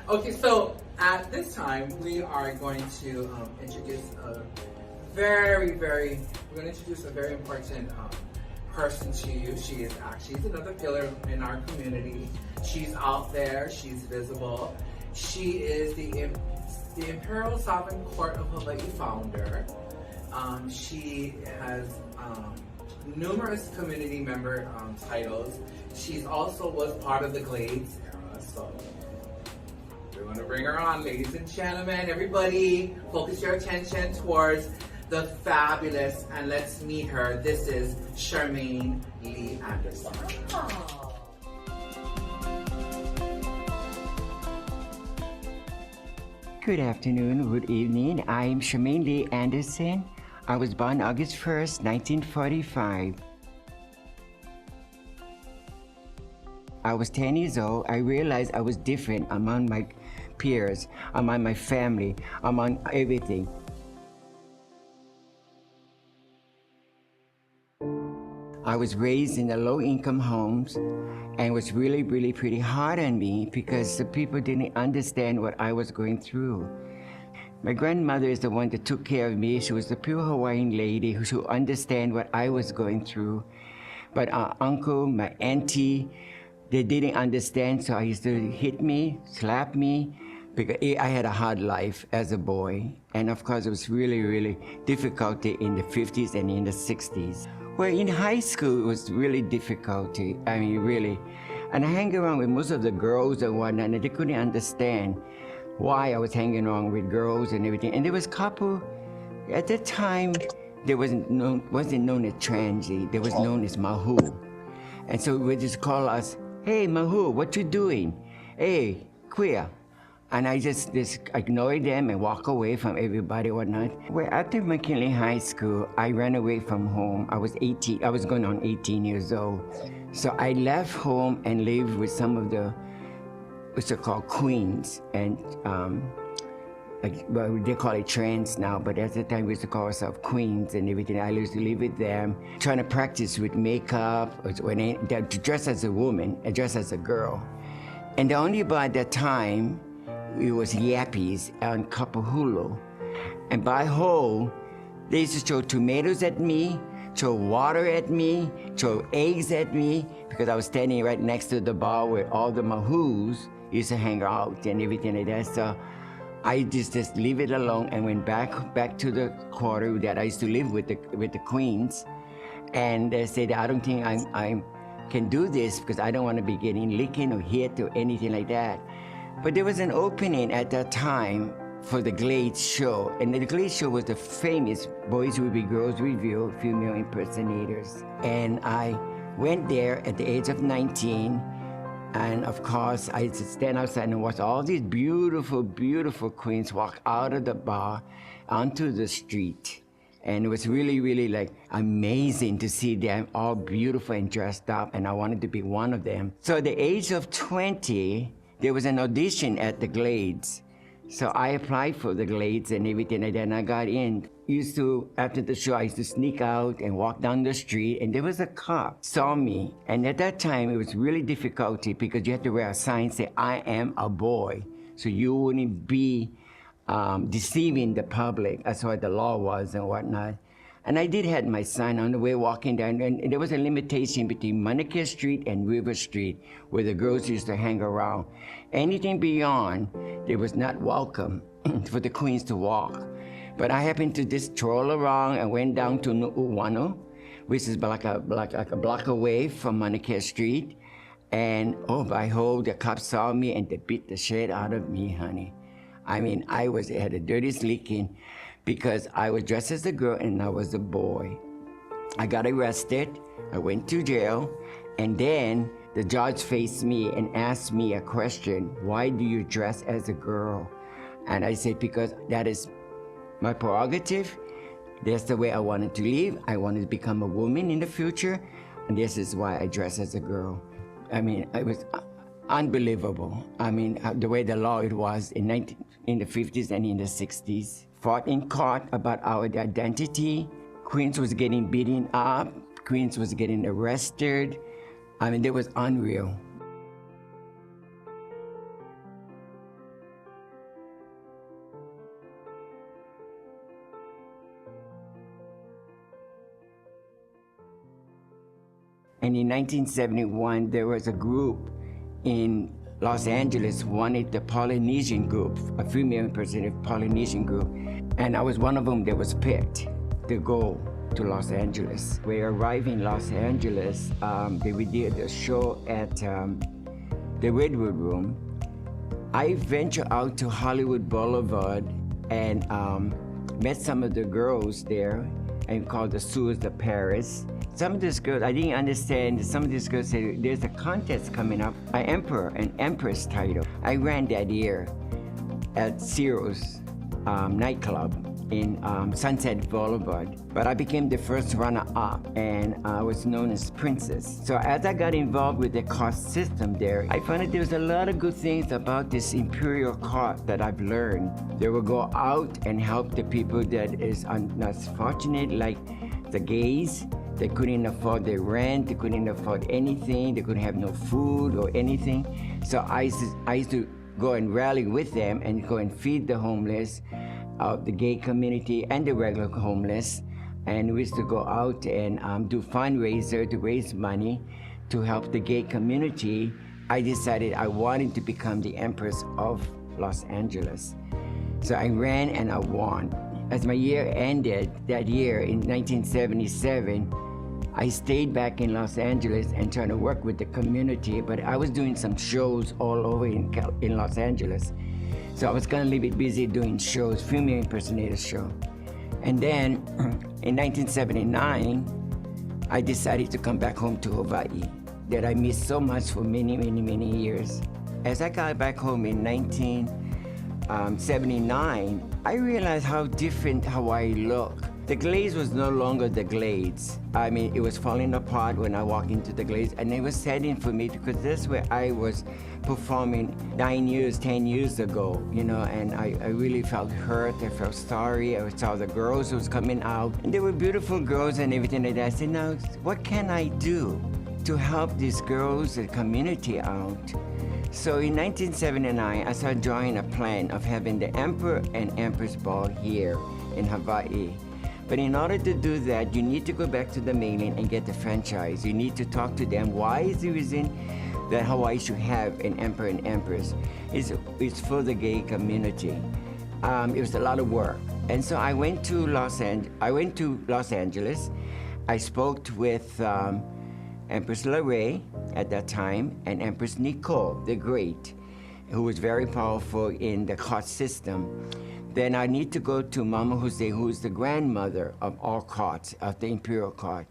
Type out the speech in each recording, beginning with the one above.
Okay, so at this time, we are going to introduce a we're going to introduce a very important person to you. She's another pillar in our community. She's out there, she's visible. She is the Imperial Sovereign Court of Hawaii founder. She has numerous community member titles. She's also was part of the Glade era, so we're going to bring her on, ladies and gentlemen. Everybody, focus your attention towards the fabulous, and let's meet her. This is Charmaine Lee Anderson. Oh. Good afternoon, good evening. I'm Charmaine Lee Anderson. I was born August 1st, 1945. I was 10 years old. I realized I was different among my peers, among my family, among everything. I was raised in the low-income homes, and it was really pretty hard on me because the people didn't understand what I was going through. My grandmother is the one that took care of me. She was the pure Hawaiian lady who understand what I was going through. But our uncle, my auntie, they didn't understand, so I used to hit me, slap me, because I had a hard life as a boy. And of course, it was really difficult in the 50s and in the 60s. Well, in high school, it was really difficult. I mean, really. And I hang around with most of the girls and whatnot, and they couldn't understand why I was hanging around with girls and everything. And there was a couple, at that time, there wasn't known as transy, there was known as mahu. And so we just call us, hey, mahu, what you doing? Hey, queer. And I just ignore them and walk away from everybody or whatnot. Well, after McKinley High School, I ran away from home. I was 18, I was going on 18 years old. So I left home and lived with some of the, what's it called, queens. And well, they call it trans now, but at the time we used to call ourselves queens and everything. I used to live with them, trying to practice with makeup, to dress as a woman and dress as a girl. And the only bar at that time, it was Yappy's on Kapahulu. And by whole, they used to throw tomatoes at me, throw water at me, throw eggs at me, because I was standing right next to the bar where all the mahus used to hang out and everything like that. So I just leave it alone and went back to the quarter that I used to live with the queens. And they said, I don't think I can do this because I don't want to be getting licking or hit or anything like that. But there was an opening at that time for the Glade show. And the Glade show was the famous Boys Will Be Girls Review, female impersonators. And I went there at the age of 19. And of course, I used to stand outside and watch all these beautiful queens walk out of the bar onto the street. And it was really like amazing to see them all beautiful and dressed up. And I wanted to be one of them. So at the age of 20, there was an audition at the Glades. So I applied for the Glades and everything, and then I got in. After the show, I used to sneak out and walk down the street, and there was a cop saw me. And at that time, it was really difficult because you had to wear a sign saying, I am a boy. So you wouldn't be deceiving the public as what the law was and whatnot. And I did have my sign on the way walking down, and there was a limitation between Maunakea Street and River Street where the girls used to hang around. Anything beyond, it was not welcome for the queens to walk. But I happened to just stroll around and went down to Nu'uwano, which is like a block away from Maunakea Street. And oh, by behold, the cops saw me and they beat the shit out of me, honey. I mean, I had the dirtiest licking, because I was dressed as a girl and I was a boy. I got arrested, I went to jail, and then the judge faced me and asked me a question, why do you dress as a girl? And I said, because that is my prerogative. That's the way I wanted to live. I wanted to become a woman in the future, and this is why I dress as a girl. I mean, it was unbelievable. I mean, the way the law it was in the 50s and in the 60s. Fought in court about our identity. Queens was getting beaten up. Queens was getting arrested. I mean, it was unreal. And in 1971, there was a group in Los Angeles wanted the Polynesian group, a female impersonative Polynesian group. And I was one of them that was picked to go to Los Angeles. We arrived in Los Angeles, we did a show at the Redwood Room. I ventured out to Hollywood Boulevard and met some of the girls there and called the Sewers of Paris. Some of these girls, I didn't understand, some of these girls said, there's a contest coming up, an emperor and empress title. I ran that year at Ciro's nightclub in Sunset Boulevard. But I became the first runner-up, and I was known as Princess. So as I got involved with the court system there, I found that there was a lot of good things about this Imperial court that I've learned. They will go out and help the people that is not fortunate, like the gays. They couldn't afford their rent, they couldn't afford anything, they couldn't have no food or anything. So I used to go and rally with them and go and feed the homeless, the gay community and the regular homeless. And we used to go out and do fundraiser to raise money to help the gay community. I decided I wanted to become the Empress of Los Angeles. So I ran and I won. As my year ended, that year in 1977, I stayed back in Los Angeles and trying to work with the community, but I was doing some shows all over in Los Angeles. So I was kind of a little bit busy doing shows, female impersonator show. And then in 1979, I decided to come back home to Hawaii that I missed so much for many, many, many years. As I got back home in 1979, I realized how different Hawaii looked. The Glades was no longer the Glades. I mean, it was falling apart when I walked into the Glades, and it was saddening for me because that's where I was performing 10 years ago, you know, and I really felt hurt, I felt sorry. I saw the girls who was coming out, and they were beautiful girls and everything like that. I said, now, what can I do to help these girls and community out? So in 1979, I started drawing a plan of having the Emperor and Empress Ball here in Hawaii. But in order to do that, you need to go back to the mainland and get the franchise. You need to talk to them. Why is the reason that Hawaii should have an emperor and empress? It's for the gay community. It was a lot of work. And so I went to Los Angeles. I spoke with Empress LaRae at that time and Empress Nicole the Great, who was very powerful in the court system. Then I need to go to Mama Jose, who is the grandmother of all courts, of the Imperial Court,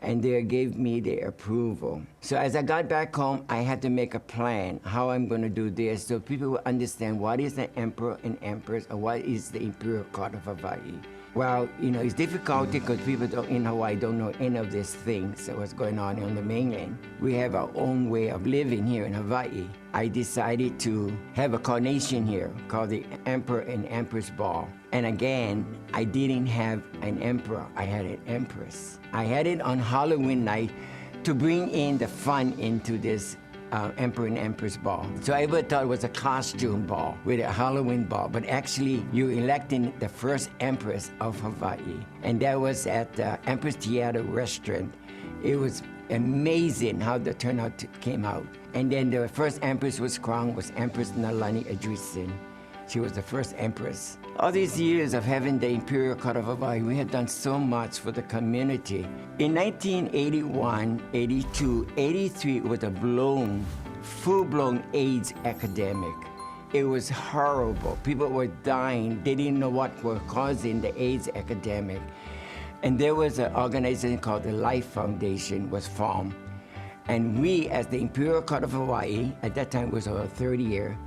and they gave me their approval. So as I got back home, I had to make a plan how I'm going to do this so people will understand what is the Emperor and Empress, or what is the Imperial Court of Hawaii. Well, you know, it's difficult because people in Hawaii don't know any of these things that was going on the mainland. We have our own way of living here in Hawaii. I decided to have a coronation here called the Emperor and Empress Ball. And again, I didn't have an emperor, I had an empress. I had it on Halloween night to bring in the fun into this Emperor and Empress Ball. So I ever thought it was a costume ball with a Halloween ball, but actually you're electing the first Empress of Hawaii. And that was at the Empress Theater restaurant. It was amazing how the turnout came out. And then the first Empress was crowned was Empress Nalani Adrisin. She was the first Empress. All these years of having the Imperial Court of Hawaii, we had done so much for the community. In 1981, 82, 83, it was a full-blown AIDS epidemic. It was horrible. People were dying. They didn't know what was causing the AIDS epidemic. And there was an organization called the Life Foundation was formed. And we, as the Imperial Court of Hawaii, at that time it was our third year,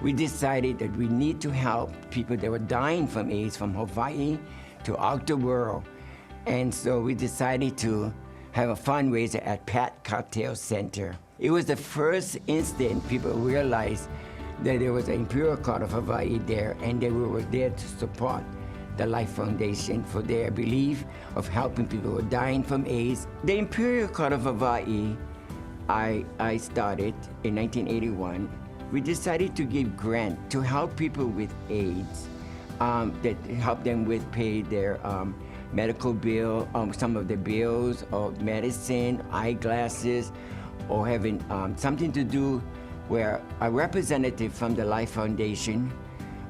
we decided that we need to help people that were dying from AIDS from Hawaii to out the world. And so we decided to have a fundraiser at Pat Cocktail Center. It was the first instant people realized that there was an Imperial Court of Hawaii there, and that we were there to support the Life Foundation for their belief of helping people who were dying from AIDS. The Imperial Court of Hawaii, I started in 1981. We decided to give grant to help people with AIDS, that help them with pay their medical bill, some of the bills, or medicine, eyeglasses, or having something to do where a representative from the Life Foundation,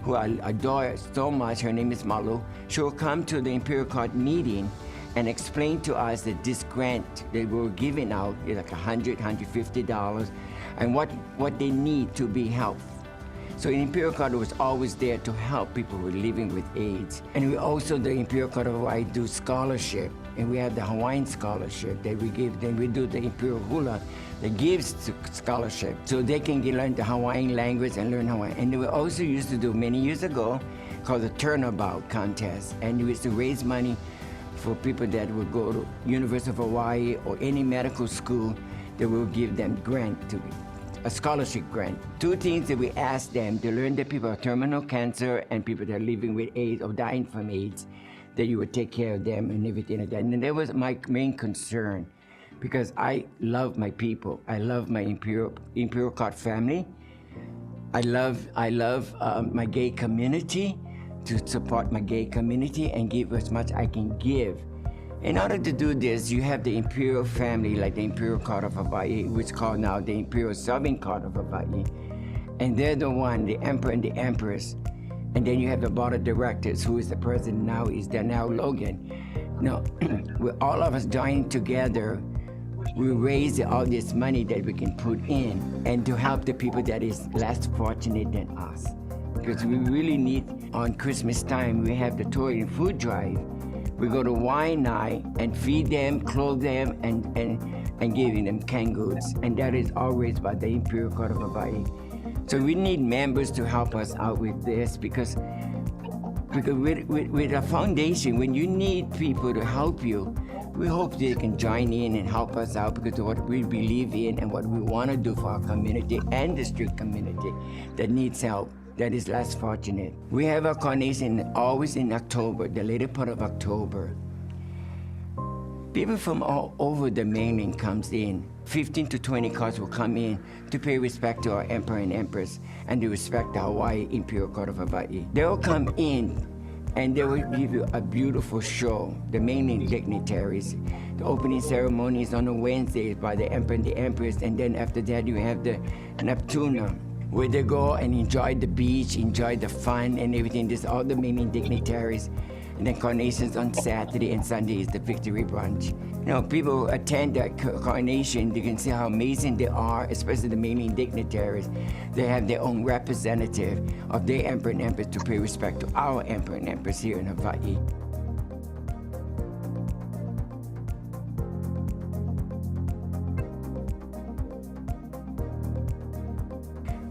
who I adore so much, her name is Malu, she will come to the Imperial Court meeting and explain to us that this grant they were giving out is like $100, $150, and what they need to be helped. So Imperial Court was always there to help people who are living with AIDS. And we also, the Imperial Court of Hawaii, do scholarship. And we have the Hawaiian scholarship that we give. Then we do the Imperial Hula that gives scholarship. So they can learn the Hawaiian language and learn Hawaiian. And we also used to do many years ago called the Turnabout Contest. And we used to raise money for people that would go to University of Hawaii or any medical school that will give them a scholarship grant. Two things that we asked them to learn that people have terminal cancer and people that are living with AIDS or dying from AIDS, that you would take care of them and everything like that. And that was my main concern because I love my people. I love my Imperial Court family. I love my gay community, to support my gay community and give as much I can give. In order to do this, you have the Imperial family, like the Imperial Court of Hawaii, which is called now the Imperial Southern Court of Hawaii. And they're the one, the Emperor and the Empress. And then you have the board of directors, who is the president now, is Danielle Logan. Now, with all of us joining together, we raise all this money that we can put in and to help the people that is less fortunate than us. Because we really need, on Christmas time, we have the toy and food drive. We go to Waianae and feed them, clothe them, and giving them canned goods. And that is always by the Imperial Court of Hawaii. So we need members to help us out with this because with a foundation, when you need people to help you, we hope they can join in and help us out because of what we believe in and what we want to do for our community and the street community that needs help, that is less fortunate. We have our coronation always in October, the later part of October. People from all over the mainland comes in. 15 to 20 cars will come in to pay respect to our Emperor and Empress and to respect the Hawaii Imperial Court of Hawaii. They will come in and they will give you a beautiful show, the mainland dignitaries. The opening ceremony is on a Wednesday by the Emperor and the Empress, and then after that you have the Neptuna, where they go and enjoy the beach, enjoy the fun and everything. There's all the mainland dignitaries. And then coronations on Saturday and Sunday is the victory brunch. You know, people attend that coronation, they can see how amazing they are, especially the mainland dignitaries. They have their own representative of their Emperor and Empress to pay respect to our Emperor and Empress here in Hawaii.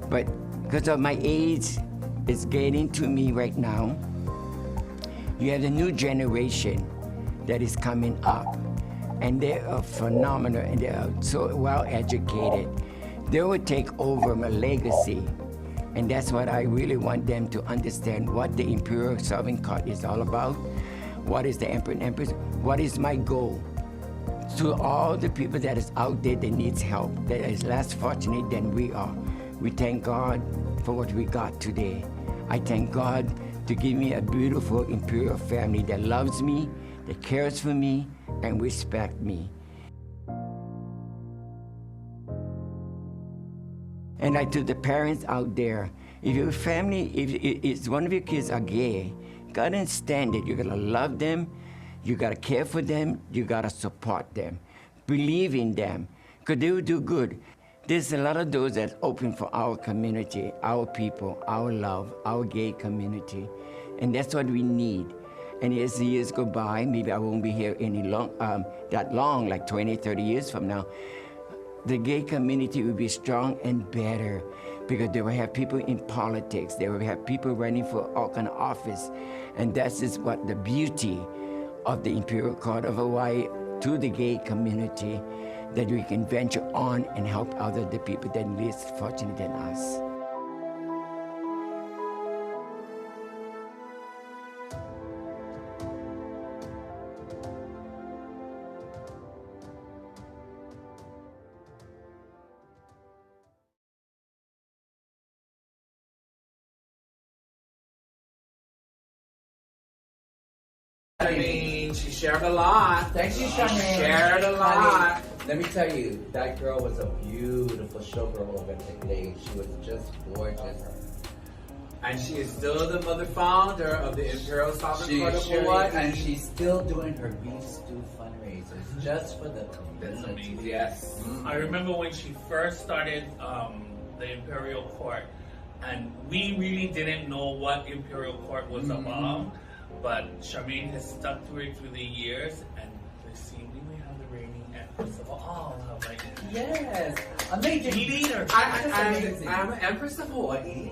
But because of my age, it's getting to me right now. You have the new generation that is coming up, and they are phenomenal, and they are so well educated. They will take over my legacy, and that's what I really want them to understand, what the Imperial Southern Court is all about, what is the Emperor and Empress, what is my goal. To all the people that is out there that needs help, that is less fortunate than we are, we thank God for what we got today. I thank God to give me a beautiful Imperial family that loves me, that cares for me, and respect me. And to the parents out there, if your family, if one of your kids are gay, you gotta understand that you gotta love them, you gotta care for them, you gotta support them, believe in them, because they will do good. There's a lot of doors that's open for our community, our people, our love, our gay community. And that's what we need. And as the years go by, maybe I won't be here that long, like 20, 30 years from now, the gay community will be strong and better because they will have people in politics, they will have people running for all kind of office. And that's just what the beauty of the Imperial Court of Hawaii to the gay community, that we can venture on and help the people that are less fortunate than us. Change shared a lot. Thank you, She Charmaine. shared a lot. Let me tell you, that girl was a beautiful showgirl over at the Glade. She was just gorgeous. And she is still the mother founder of the Imperial Sovereign She Court of sure Hawaii. is, and she's still doing her beef stew fundraisers just for the That's community. amazing. Yes. I remember when she first started the Imperial Court, and we really didn't know what Imperial Court was about, but Charmaine has stuck to it through the years, and this evening we have the reigning Empress of all Hawaii. Yes, amazing leader. I'm Empress of Hawaii.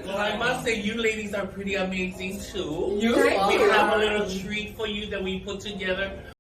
Well, I must say, you ladies are pretty amazing too. You We are. have a little treat for you that we put together.